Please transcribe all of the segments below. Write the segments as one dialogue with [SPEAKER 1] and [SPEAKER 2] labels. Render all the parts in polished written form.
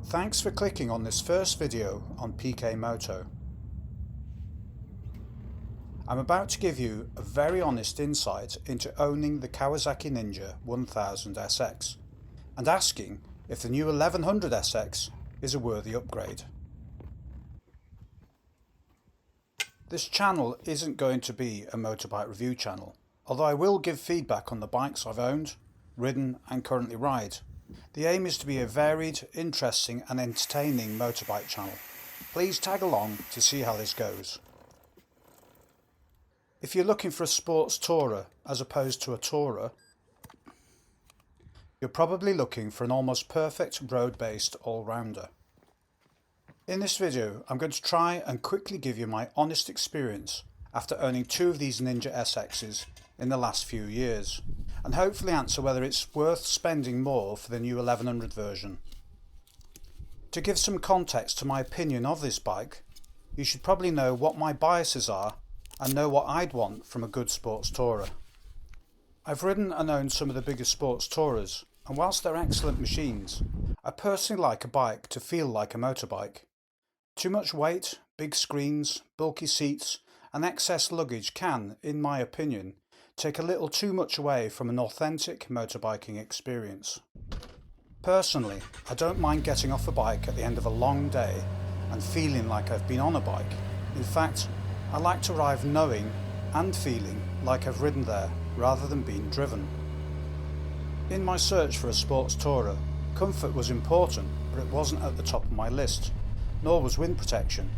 [SPEAKER 1] Thanks for clicking on this first video on PK Moto. I'm about to give you a very honest insight into owning the Kawasaki Ninja 1000 SX and asking if the new 1100 SX is a worthy upgrade. This channel isn't going to be a motorbike review channel, although I will give feedback on the bikes I've owned, ridden and currently ride. The aim is to be a varied, interesting and entertaining motorbike channel. Please tag along to see how this goes. If you're looking for a sports tourer as opposed to a tourer, you're probably looking for an almost perfect road-based all-rounder. In this video I'm going to try and quickly give you my honest experience after owning two of these Ninja SXs in the last few years, and hopefully answer whether it's worth spending more for the new 1100 version. To give some context to my opinion of this bike, you should probably know what my biases are and know what I'd want from a good sports tourer. I've ridden and owned some of the biggest sports tourers, and whilst they're excellent machines, I personally like a bike to feel like a motorbike. Too much weight, big screens, bulky seats and excess luggage can, in my opinion, take a little too much away from an authentic motorbiking experience. Personally, I don't mind getting off a bike at the end of a long day and feeling like I've been on a bike. In fact, I like to arrive knowing and feeling like I've ridden there rather than being driven. In my search for a sports tourer, comfort was important, but it wasn't at the top of my list, nor was wind protection.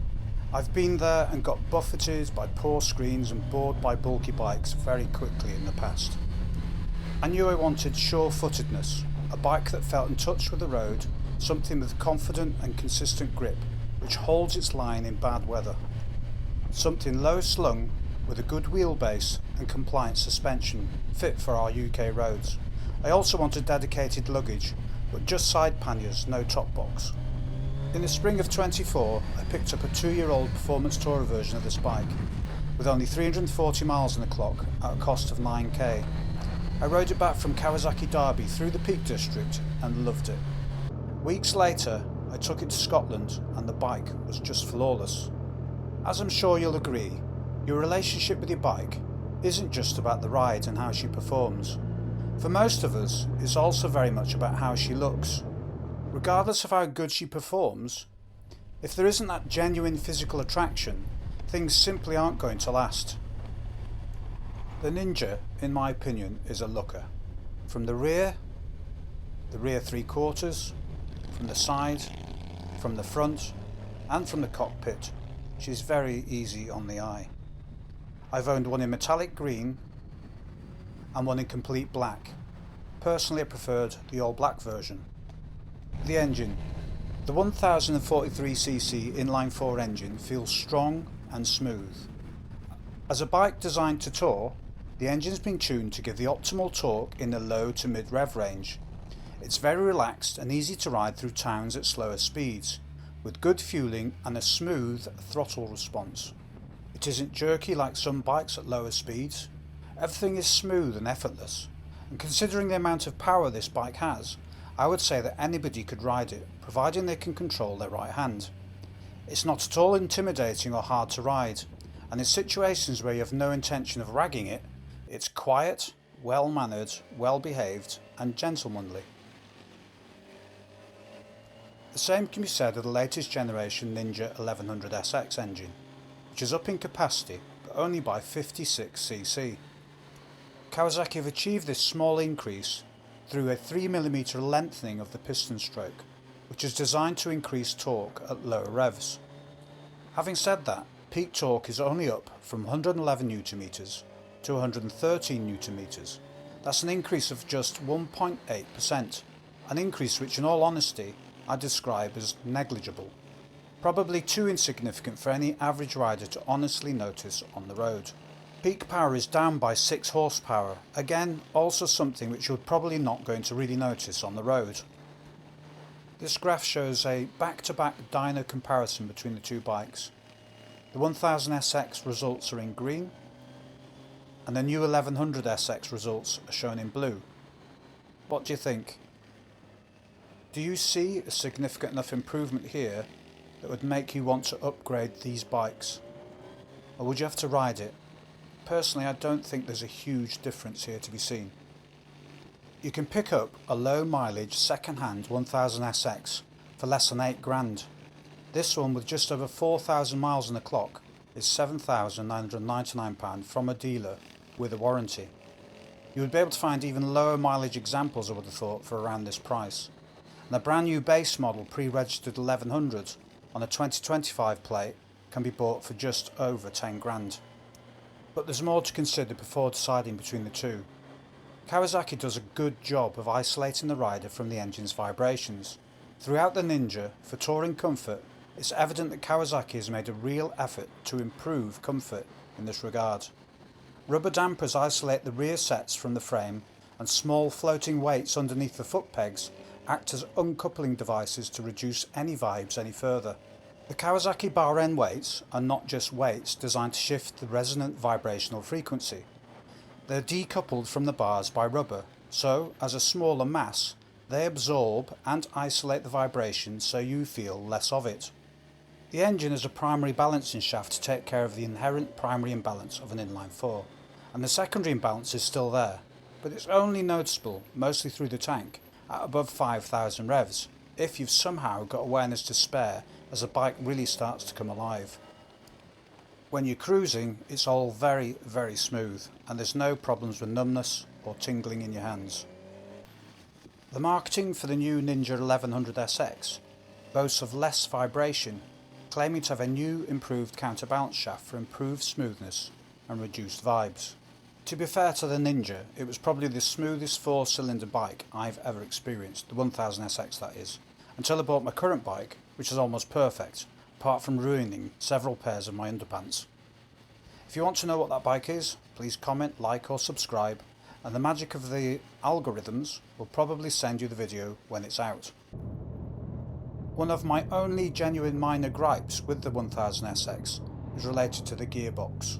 [SPEAKER 1] I've been there and got buffeted by poor screens and bored by bulky bikes very quickly in the past. I knew I wanted sure-footedness, a bike that felt in touch with the road, something with confident and consistent grip which holds its line in bad weather. Something low slung with a good wheelbase and compliant suspension fit for our UK roads. I also wanted dedicated luggage, but just side panniers, no top box. In the spring of 24, I picked up a 2-year-old performance tourer version of this bike, with only 340 miles on the clock at a cost of 9k. I rode it back from Kawasaki Derby through the Peak District and loved it. Weeks later, I took it to Scotland and the bike was just flawless. As I'm sure you'll agree, your relationship with your bike isn't just about the ride and how she performs. For most of us, it's also very much about how she looks. Regardless of how good she performs, if there isn't that genuine physical attraction, things simply aren't going to last. The Ninja, in my opinion, is a looker. From the rear 3/4, from the side, from the front, and from the cockpit, she's very easy on the eye. I've owned one in metallic green and one in complete black. Personally, I preferred the all black version. The engine. The 1043cc inline-4 engine feels strong and smooth. As a bike designed to tour, the engine's been tuned to give the optimal torque in the low to mid rev range. It's very relaxed and easy to ride through towns at slower speeds, with good fueling and a smooth throttle response. It isn't jerky like some bikes at lower speeds. Everything is smooth and effortless, and considering the amount of power this bike has, I would say that anybody could ride it, providing they can control their right hand. It's not at all intimidating or hard to ride, and in situations where you have no intention of ragging it, it's quiet, well-mannered, well-behaved and gentlemanly. The same can be said of the latest generation Ninja 1100 SX engine, which is up in capacity but only by 56cc. Kawasaki have achieved this small increase through a 3mm lengthening of the piston stroke, which is designed to increase torque at lower revs. Having said that, peak torque is only up from 111 Nm to 113 Nm. That's an increase of just 1.8%, an increase which in all honesty I describe as negligible. Probably too insignificant for any average rider to honestly notice on the road. Peak power is down by 6 horsepower, again also something which you're probably not going to really notice on the road. This graph shows a back-to-back dyno comparison between the two bikes. The 1000 SX results are in green, and the new 1100 SX results are shown in blue. What do you think? Do you see a significant enough improvement here that would make you want to upgrade these bikes? Or would you have to ride it? Personally, I don't think there's a huge difference here to be seen. You can pick up a low mileage second-hand 1000SX for less than £8,000. This one with just over 4,000 miles on the clock is £7,999 from a dealer with a warranty. You would be able to find even lower mileage examples, I would have thought, for around this price. And the brand new base model pre-registered 1100 on a 2025 plate can be bought for just over £10,000. But there's more to consider before deciding between the two. Kawasaki does a good job of isolating the rider from the engine's vibrations. Throughout the Ninja, for touring comfort, it's evident that Kawasaki has made a real effort to improve comfort in this regard. Rubber dampers isolate the rear sets from the frame, and small floating weights underneath the foot pegs act as uncoupling devices to reduce any vibes any further. The Kawasaki bar end weights are not just weights designed to shift the resonant vibrational frequency. They're decoupled from the bars by rubber, so as a smaller mass, they absorb and isolate the vibration so you feel less of it. The engine has a primary balancing shaft to take care of the inherent primary imbalance of an inline-4, and the secondary imbalance is still there, but it's only noticeable, mostly through the tank, at above 5,000 revs, if you've somehow got awareness to spare as the bike really starts to come alive. When you're cruising, it's all very, very smooth, and there's no problems with numbness or tingling in your hands. The marketing for the new Ninja 1100SX boasts of less vibration, claiming to have a new improved counterbalance shaft for improved smoothness and reduced vibes. To be fair to the Ninja, it was probably the smoothest 4-cylinder bike I've ever experienced, the 1000SX that is, until I bought my current bike, which is almost perfect, apart from ruining several pairs of my underpants. If you want to know what that bike is, please comment, like or subscribe, and the magic of the algorithms will probably send you the video when it's out. One of my only genuine minor gripes with the 1000SX is related to the gearbox.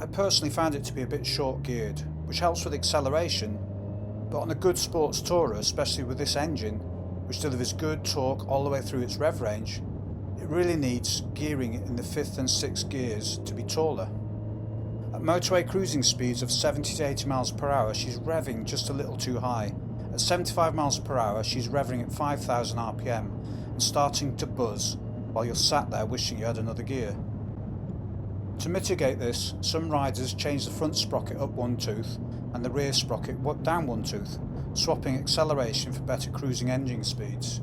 [SPEAKER 1] I personally found it to be a bit short geared, which helps with acceleration, but on a good sports tourer, especially with this engine, which delivers good torque all the way through its rev range, it really needs gearing in the 5th and 6th gears to be taller. At motorway cruising speeds of 70 to 80 miles per hour, she's revving just a little too high. At 75 miles per hour, she's revving at 5,000 RPM and starting to buzz while you're sat there wishing you had another gear. To mitigate this, some riders change the front sprocket up one tooth and the rear sprocket down one tooth, swapping acceleration for better cruising engine speeds.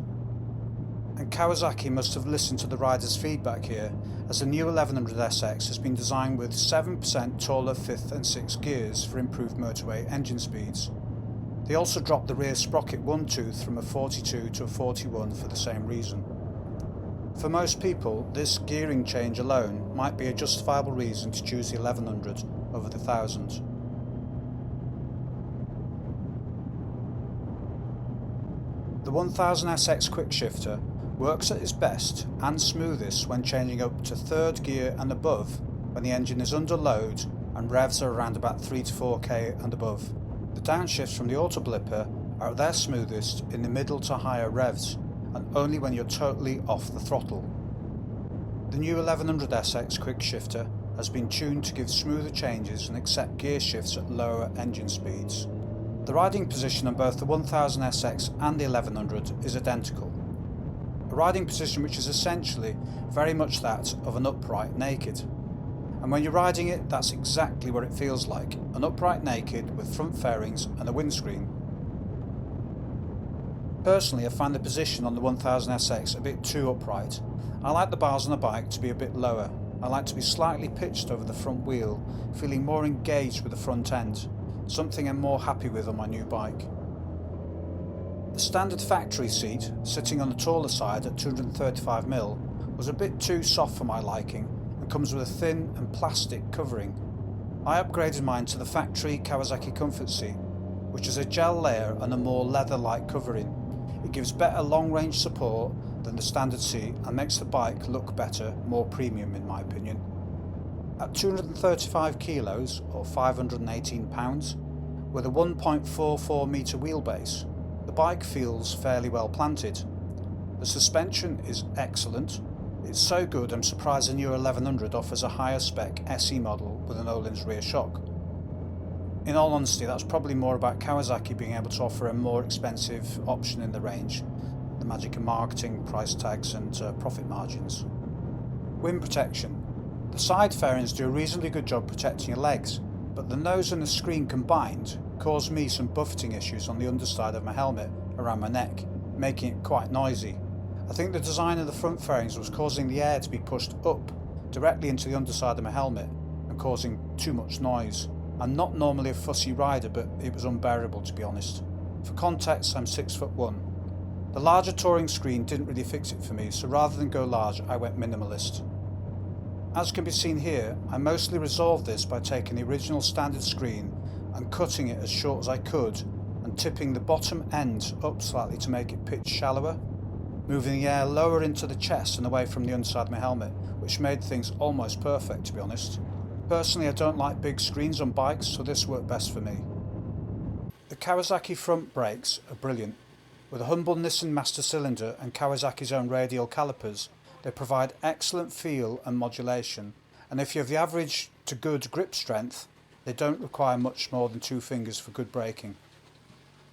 [SPEAKER 1] And Kawasaki must have listened to the riders' feedback here, as the new 1100SX has been designed with 7% taller 5th and 6th gears for improved motorway engine speeds. They also dropped the rear sprocket one tooth from a 42 to a 41 for the same reason. For most people, this gearing change alone might be a justifiable reason to choose the 1100 over the 1000. The 1000SX quickshifter works at its best and smoothest when changing up to 3rd gear and above when the engine is under load and revs are around about 3 to 4k and above. The downshifts from the auto blipper are at their smoothest in the middle to higher revs, and only when you're totally off the throttle. The new 1100SX quickshifter has been tuned to give smoother changes and accept gear shifts at lower engine speeds. The riding position on both the 1000SX and the 1100 is identical. A riding position which is essentially very much that of an upright naked. And when you're riding it, that's exactly what it feels like, an upright naked with front fairings and a windscreen. Personally, I find the position on the 1000SX a bit too upright. I like the bars on the bike to be a bit lower. I like to be slightly pitched over the front wheel, feeling more engaged with the front end, something I'm more happy with on my new bike. The standard factory seat, sitting on the taller side at 235mm, was a bit too soft for my liking and comes with a thin and plastic covering. I upgraded mine to the factory Kawasaki comfort seat, which is a gel layer and a more leather-like covering. It gives better long-range support than the standard seat and makes the bike look better, more premium in my opinion. At 235 kilos or 518 pounds, with a 1.44 metre wheelbase, the bike feels fairly well planted. The suspension is excellent. It's so good I'm surprised the new 1100 offers a higher spec SE model with an Öhlins rear shock. In all honesty, that's probably more about Kawasaki being able to offer a more expensive option in the range, the magic of marketing, price tags and profit margins. Wind protection. The side fairings do a reasonably good job protecting your legs, but the nose and the screen combined caused me some buffeting issues on the underside of my helmet around my neck, making it quite noisy. I think the design of the front fairings was causing the air to be pushed up directly into the underside of my helmet and causing too much noise. I'm not normally a fussy rider, but it was unbearable to be honest. For context, I'm 6'1". The larger touring screen didn't really fix it for me, so rather than go large, I went minimalist. As can be seen here, I mostly resolved this by taking the original standard screen and cutting it as short as I could and tipping the bottom end up slightly to make it pitch shallower, moving the air lower into the chest and away from the underside of my helmet, which made things almost perfect to be honest. Personally, I don't like big screens on bikes, so this worked best for me. The Kawasaki front brakes are brilliant. With a humble Nissan master cylinder and Kawasaki's own radial calipers, they provide excellent feel and modulation, and if you have the average to good grip strength, they don't require much more than 2 fingers for good braking.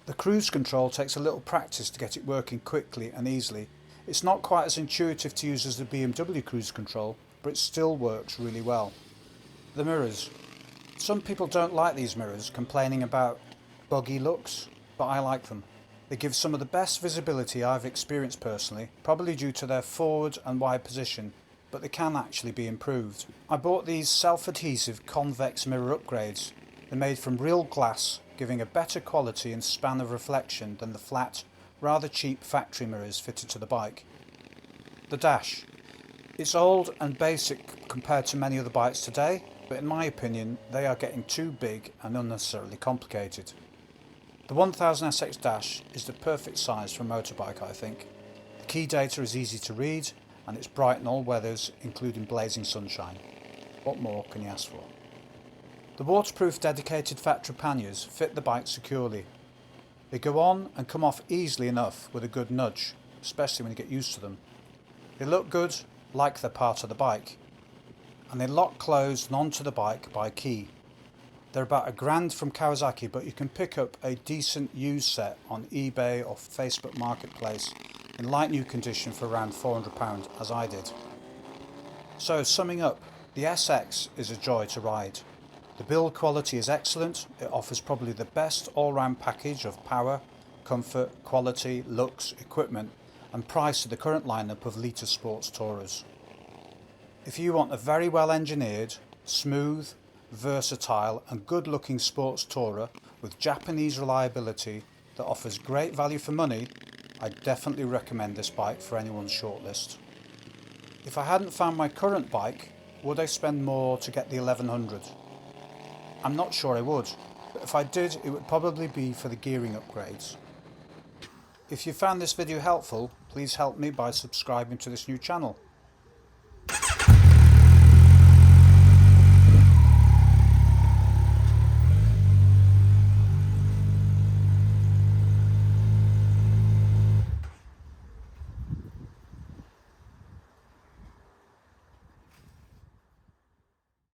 [SPEAKER 1] The cruise control takes a little practice to get it working quickly and easily. It's not quite as intuitive to use as the BMW cruise control, but it still works really well. The mirrors. Some people don't like these mirrors, complaining about buggy looks, but I like them. They give some of the best visibility I've experienced personally, probably due to their forward and wide position, but they can actually be improved. I bought these self-adhesive convex mirror upgrades. They're made from real glass, giving a better quality and span of reflection than the flat, rather cheap factory mirrors fitted to the bike. The dash. It's old and basic compared to many other bikes today, but in my opinion they are getting too big and unnecessarily complicated. The 1000SX dash is the perfect size for a motorbike, I think. The key data is easy to read and it's bright in all weathers, including blazing sunshine. What more can you ask for? The waterproof dedicated factory panniers fit the bike securely. They go on and come off easily enough with a good nudge, especially when you get used to them. They look good, like they're part of the bike, and they lock closed and onto the bike by key. They're about £1,000 from Kawasaki, but you can pick up a decent used set on eBay or Facebook Marketplace in light new condition for around £400, as I did. So summing up, the SX is a joy to ride. The build quality is excellent. It offers probably the best all-round package of power, comfort, quality, looks, equipment and price to the current lineup of Lita sports tourers. If you want a very well engineered, smooth, versatile and good looking sports tourer with Japanese reliability that offers great value for money, I definitely recommend this bike for anyone's shortlist. If I hadn't found my current bike, would I spend more to get the 1100? I'm not sure I would, but if I did, it would probably be for the gearing upgrades. If you found this video helpful, please help me by subscribing to this new channel.